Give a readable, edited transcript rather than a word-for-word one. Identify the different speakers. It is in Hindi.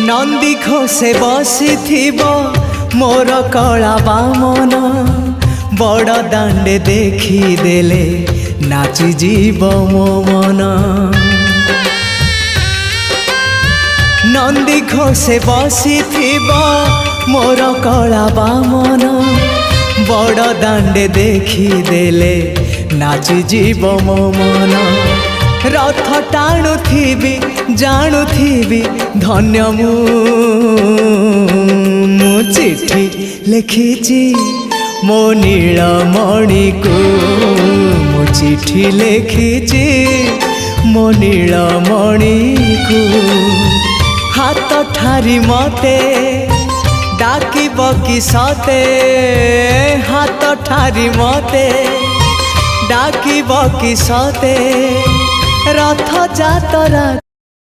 Speaker 1: नंदी घोषे बसी मोर कला बामन बड़ दांडे देखी देले नाची जीव मो मन। नंदी घोषे बसी मोर कला बामन बड़ दांडे देखी देले नाची जीव मो मन। रथ टाणुथिबी जाणुथिबी धन्य मु चिट्ठी लिखिची मो नीलमणि को मु चिट्ठी लिखिची मो नीलमणि को। हाथ ठारी मते डाकिब कि सते हाथ ठारी मते डाकिब कि सते रथ जातरा।